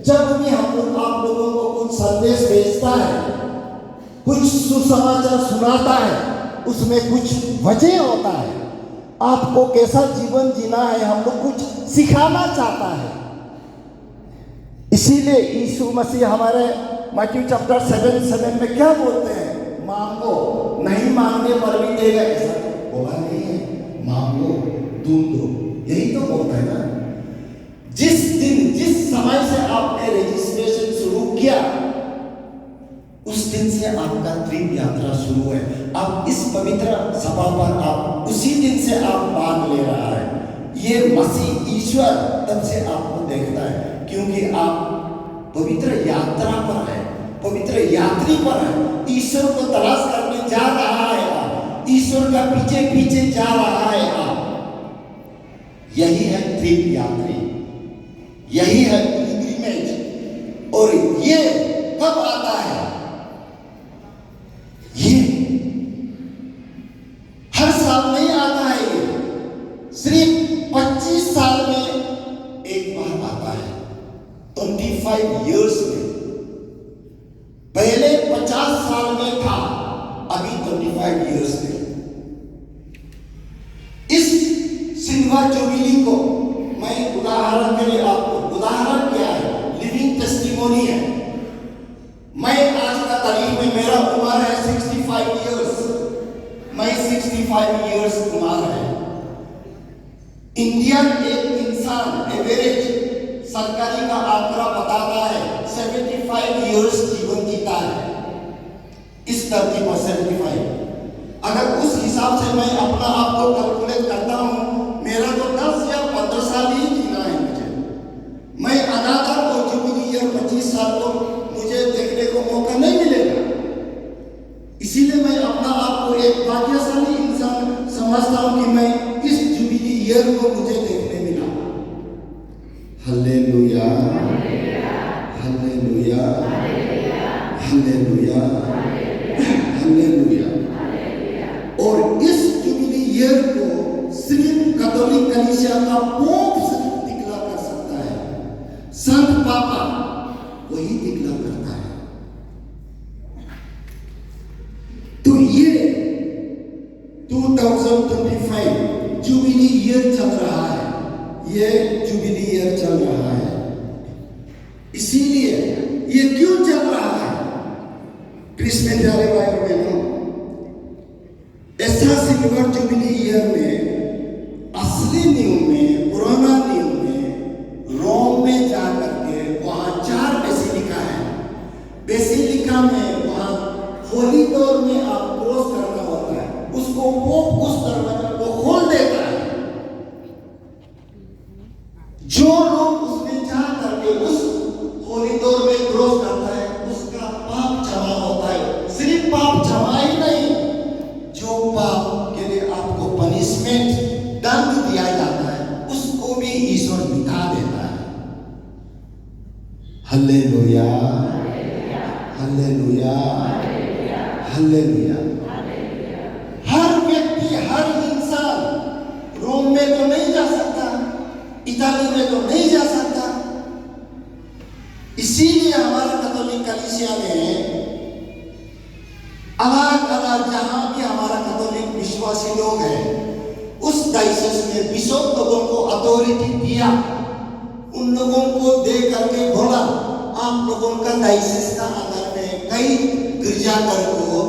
जब भी हम लोग आप लोगों को कुछ संदेश भेजता है, कुछ सुसमाचार सुनाता है, उसमें कुछ वजह होता है। आपको कैसा जीवन जीना है, हम लोग कुछ सिखाना चाहता है। इसीलिए यीशु मसीह हमारे मत्ती चैप्टर 7:7 में क्या बोलते हैं? मांगो, नहीं मांगने पर भी देगा। ऐसा बोला नहीं है, मांगो ढूंढो, यही तो बोलता है ना। जिस दिन जिस समय से आपने रजिस्ट्रेशन शुरू किया, उस दिन से आपका ट्रिप यात्रा शुरू है। अब इस पवित्र सभा पर आप उसी दिन से आप भाग ले रहा है। ये मसीह ईश्वर तब से आपको देखता है, क्योंकि आप पवित्र यात्रा पर है, पवित्र यात्री पर है। ईश्वर को तलाश करने जा रहा है आप, ईश्वर का पीछे पीछे जा रहा है आप। यही है ट्रिप यात्री, यही है पिलग्रिमेज। और ये कब आता है? ये हर साल नहीं आता है, ये सिर्फ 25 साल में एक बार आता है। 25 इयर्स में, पहले 50 साल में था, अभी 25 इयर्स में। इस सिल्वर जुबली को मैं उदाहरण के लिए आपको, उदाहरण क्या है? लिविंग टेस्टिमोनी है। मैं आज का तारीख में मेरा उम्र है 65 इयर्स, मैं 65 इयर्स उम्र है। इंडिया एक इंसान एवरेज सरकारी का आंकड़ा बताता है 75 इयर्स जीवन जीता है इस धरती पर। 75, अगर उस हिसाब से मैं अपना आप को कैलकुलेट करता हूं, मेरा तो 10 या 15 साल ही जीना है मुझे। मैं अनादर और जुबली ईयर 25 साल तो मुझे देखने को मौका नहीं मिलेगा। इसीलिए मैं अपना आप को एक भाग्यशाली इंसान समझता हूं कि मैं इस जुबली ईयर को मुझे देखने मिला। Hallelujah, hallelujah, hallelujah, hallelujah. और इस जुबली ईयर को सिर्फ कैथोलिक कलीसिया का पोप सिर्फ डिक्लेयर कर सकता है, संत पापा वही डिक्लेयर करता है। तो ये 2025 जुबली ईयर चल रहा है, ये जुबली ईयर चल रहा है। इसीलिए ये क्यों चल रहा है? कृष्ण प्यारे भाई बहनों, ऐसा सिल्वर जुबली ईयर में असली नियम में, पुराना नियम में रोम में जाकर के वहां 4 बेसिलिका है। बेसिलिका में वहां होली डोर में आप क्रॉस करना होता है, उसको पोप उस दरवाजा को खोल देता है। जो लोग उसमें जा करके उस होली डोर में क्रॉस करता है, उसका पाप क्षमा होता है। सिर्फ पाप क्षमा ही नहीं, जो पाप के लिए आपको पनिशमेंट, दंड दिया जाता है, उसको भी ईश्वर मिटा देता है। Hallelujah, hallelujah, hallelujah. हर व्यक्ति, हर इंसान रोम में तो नहीं जा सकता, इताली में तो नहीं जा सकता। इसीलिए हमारा कैथोलिक कलीसिया में अलग अलग जहां भी हमारा कैथोलिक विश्वासी लोग हैं, उस डाइसेस में बिशप लोगों को अथॉरिटी दिया। उन लोगों को दे करके बोला, आप लोगों का डाइसेस का अंदर में कई गिरजाघर को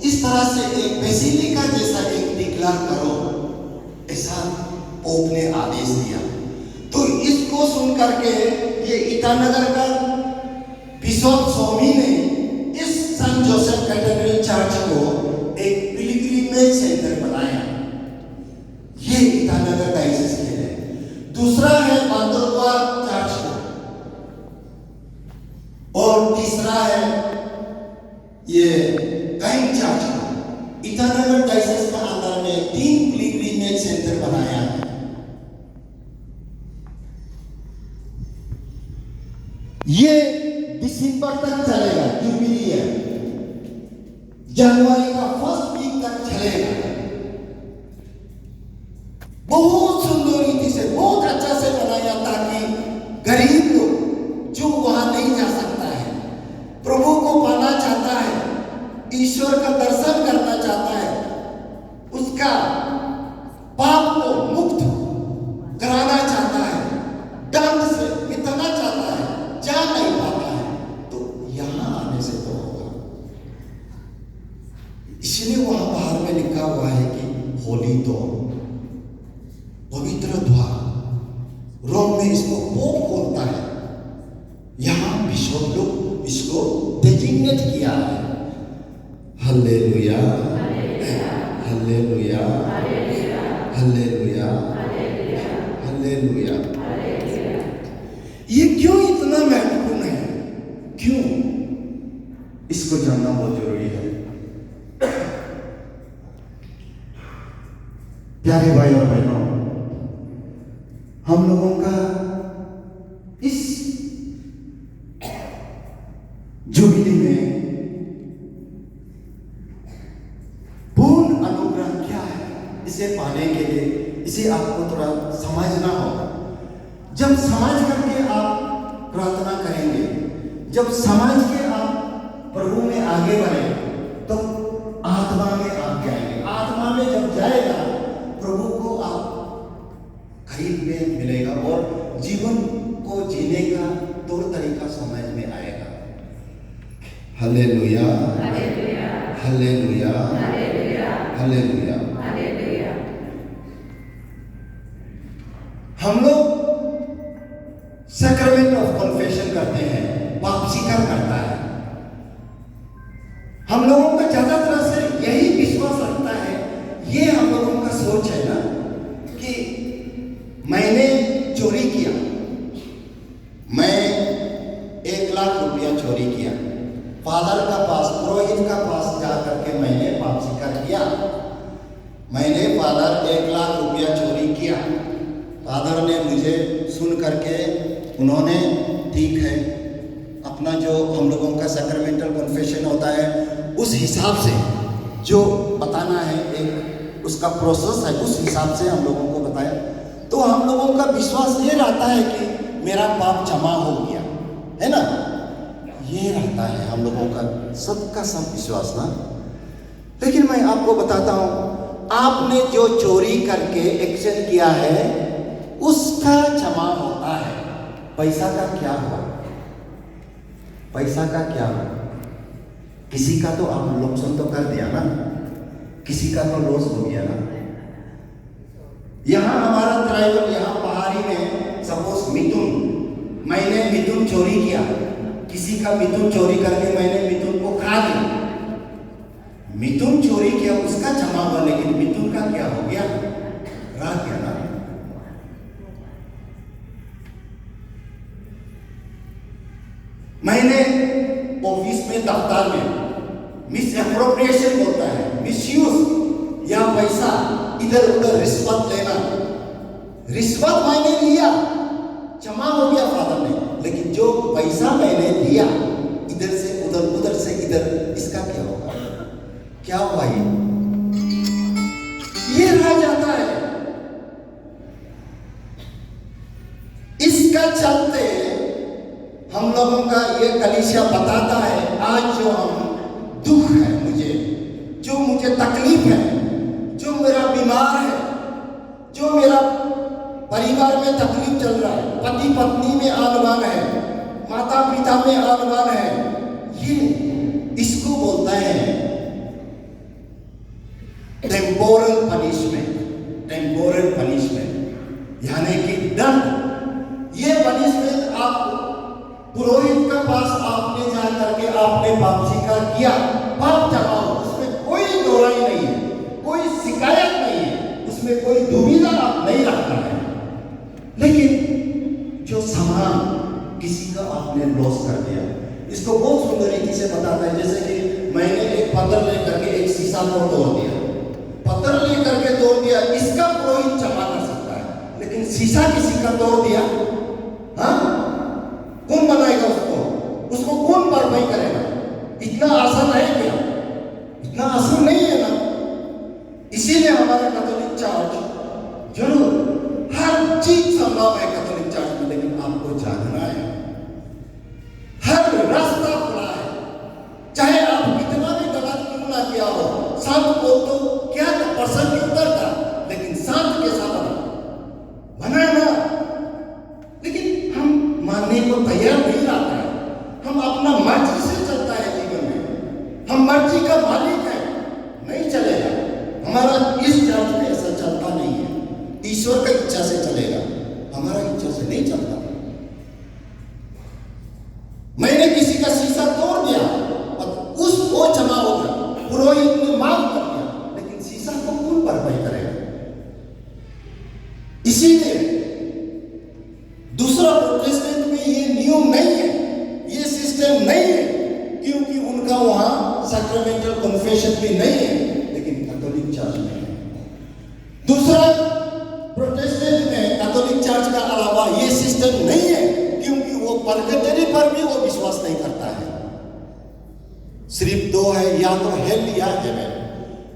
इस तरह से एक बेसिलिका जैसा एक डिक्लेयर करो। ऐसा पोप ने आदेश दिया। तो इसको सुन करके ये ईटानगर का बिशप स्वामी ने इस सेंट जोसेफ कैथेड्रल चर्च को एक पिलग्रिमेज सेंटर बनाया। ये ईटानगर डाइसेस के लिए। दूसरा है बांदरवार चर्च को, और तीसरा है ये काइन चर्च को। ईटानगर डाइसेस का अंदर में 3 पिलग्रिमेज सेंटर बनाया है। ये दिसंबर तक चलेगा, जुबली है, जनवरी का फर्स्ट वीक तक चलेगा। बहुत सुंदर रीति से, बहुत अच्छा से बनाया, ताकि गरीब लोग जो क्या है। Hallelujah, hallelujah, hallelujah, hallelujah. ये क्यों इतना महत्वपूर्ण है, क्यों, इसको जानना बहुत जरूरी है। प्यारे भाई और बहनों, हम लोगों का इस जुबली में पूर्ण अनुग्रह क्या है, इसे पाने के लिए इसे आपको थोड़ा समझना होगा। जब समझ करके आप प्रार्थना करेंगे, जब समझ के आप प्रभु में आगे बढ़ेंगे, तो आत्मा में आप जाएंगे। आत्मा में जब जाएगा, प्रभु को आप करीब में मिलेगा और जीवन को जीने का तौर तरीका समझ में आएगा। Hallelujah, hallelujah, hallelujah. हम लोग सैक्रमेंट ऑफ कन्फेशन करते हैं, पाप स्वीकार करता है। हम लोगों का ज्यादा तरह से यही विश्वास रखता है, ये हम लोगों का सोच है ना, कि मैंने चोरी किया, मैं 1,00,000 रुपया चोरी किया, फादर का पास, पुरोहित का पास जा करके मैंने पाप स्वीकार किया, मैंने फादर 1,00,000 रुपया चोरी किया, फादर ने मुझे सुन करके उन्होंने ठीक है, अपना जो हम लोगों का सैक्रमेंटल कन्फेशन होता है उस हिसाब से जो बताना है, एक उसका प्रोसेस है, उस हिसाब से हम लोगों को बताया। तो हम लोगों का विश्वास ये रहता है कि मेरा पाप क्षमा हो गया, है ना, ये रहता है हम लोगों का सबका सब विश्वास ना। लेकिन मैं आपको बताता हूं, आपने जो चोरी करके एक्शन किया है उसका क्षमा होता है, पैसा का क्या हुआ, पैसा का क्या हुआ, किसी का तो आप नुकसान तो कर दिया ना, किसी का तो लॉस हो गया ना। यहां हमारा ड्राइवर, यहां पहाड़ी में सपोज मिथुन, मैंने मिथुन चोरी किया, किसी का मिथुन चोरी करके मैंने मिथुन को खा लिया, मिथुन चोरी किया उसका क्षमा हुआ, लेकिन मिथुन का क्या हो गया, रह गया ना। मैंने ऑफिस में, दफ्तर में मिस एप्रोप्रिएशन बोलता है, मिसयूज या पैसा इधर उधर रिश्वत लेना, रिश्वत मैंने लिया, क्षमा हो गया फादर ने, लेकिन जो पैसा मैंने दिया इधर से उधर, उधर से इधर, इसका क्या होगा, क्या हुआ, ये रह जाता है। इसका चलते हम लोगों का ये कलीसिया बताता है, आज जो हम दुख है मुझे, जो मुझे तकलीफ है, जो मेरा बीमार है, जो मेरा परिवार में तकलीफ चल रहा है, पति पत्नी में आगमन है, माता पिता में आगमन है, ये इसको बोलता है टेम्पोरल पनिशमेंट, टेम्पोरल पनिशमेंट यानी कि दंड। ये पनिशमेंट आप पुरोहित के पास आपने जा करके आपने पाप स्वीकार किया, पाप क्षमा हो, उसमें कोई दोहराई नहीं है, कोई शिकायत नहीं है, उसमें कोई दुविधा आप नहीं रखना है। लेकिन जो सामान किसी का आपने लॉस कर दिया, इसको बहुत सुंदर रीति से बताता है। जैसे कि मैंने एक पत्थर लेकर के एक शीशा को तोड़ दिया, पत्थर लेकर के तोड़ दिया, इसका पुरोहित क्षमा कर सकता है, लेकिन शीशा किसी का तोड़ दिया, हाँ, कौन बनाएगा उसको, उसको कौन भरपाई करेगा? इतना आसान है क्या? इतना आसान नहीं है ना। इसीलिए हमारा कैथोलिक चर्च जरूर हर चीज संभव है कैथोलिक चर्च में, लेकिन आपको जानना है हर रास्ता खुला है, चाहे आप कितना भी गलत क्यों ना किया हो। संत को तो क्या था, प्रश्न के उत्तर था, लेकिन संत कैसा बना ना, लेकिन हम मानने को तैयार नहीं रहता है। हम अपना मर्जी से चलता है जीवन में, हम मर्जी का मालिक है, नहीं चलेगा। हमारा इस चर्च में ऐसा चलता नहीं है, ईश्वर का इच्छा से चलेगा, हमारा इच्छा से नहीं चलता। मैंने किसी का शीशा तोड़ दिया, सैक्रमेंटल कन्फेशन भी नहीं है, लेकिन कैथोलिक चर्च में है। दूसरा, प्रोटेस्टेंट में कैथोलिक चर्च का अलावा ये सिस्टम नहीं है, क्योंकि वो पर्गेटरी पर भी वो विश्वास नहीं करता है। सिर्फ दो है, या तो हेल या हेवन।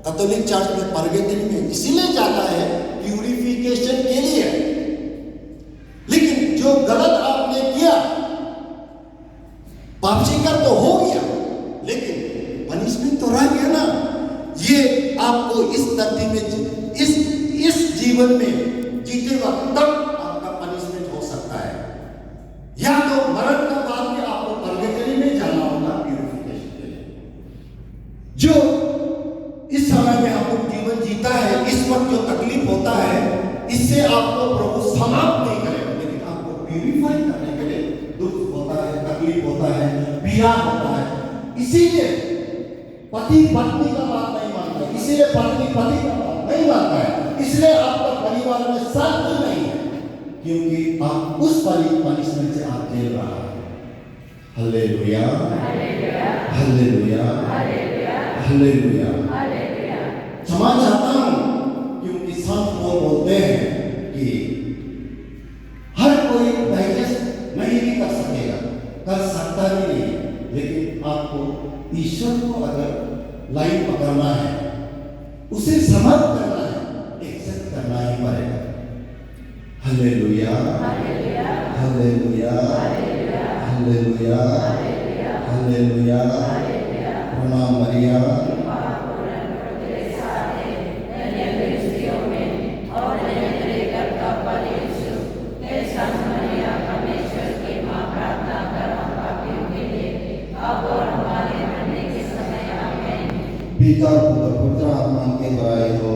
कैथोलिक चर्च में पर्गेटरी में इसीलिए जाता है प्यूरिफिकेशन के लिए। लेकिन जो गलत आपने किया, पाप स्वीकार तो हो गया, लेकिन पनिशमेंट तो रह गया ना। ये आपको इस धरती में इस जीवन में जीते वक्त तक आपका पनिशमेंट हो सकता है, या तो मरण का बाद में आपको पर्गेटरी में जाना होगा प्यूरिफिकेशन के लिए। जो इस समय में आपको जीवन जीता है, इस वक्त जो तकलीफ होता है, इससे आपको प्रभु समाप्त नहीं करेगा, लेकिन आपको प्यूरिफाई करने के लिए दुख होता है, तकलीफ होता है, पीड़ा होता है। इसीलिए पति पत्नी का बात नहीं मानता है, इसीलिए पत्नी पति का बात नहीं मानता है, इसलिए आपका परिवार में शांति नहीं है, क्योंकि आप उस पनिशमेंट से आप झेल रहा है। Hallelujah, hallelujah, hallelujah. क्षमा चाहता हूं, क्योंकि संत वो बोलते हैं कि हर कोई डाइजेस्ट नहीं भी कर सकेगा, कर सकता भी नहीं, लेकिन आपको ईश्वर को अगर लाइन पकड़ना है, उसे समझ करना है, एक्सेप्ट करना ही पड़ेगा। Hallelujah, hallelujah, hallelujah, hallelujah. प्रणाम मरिया। पिता पुत्र आत्मा के द्वारा हो।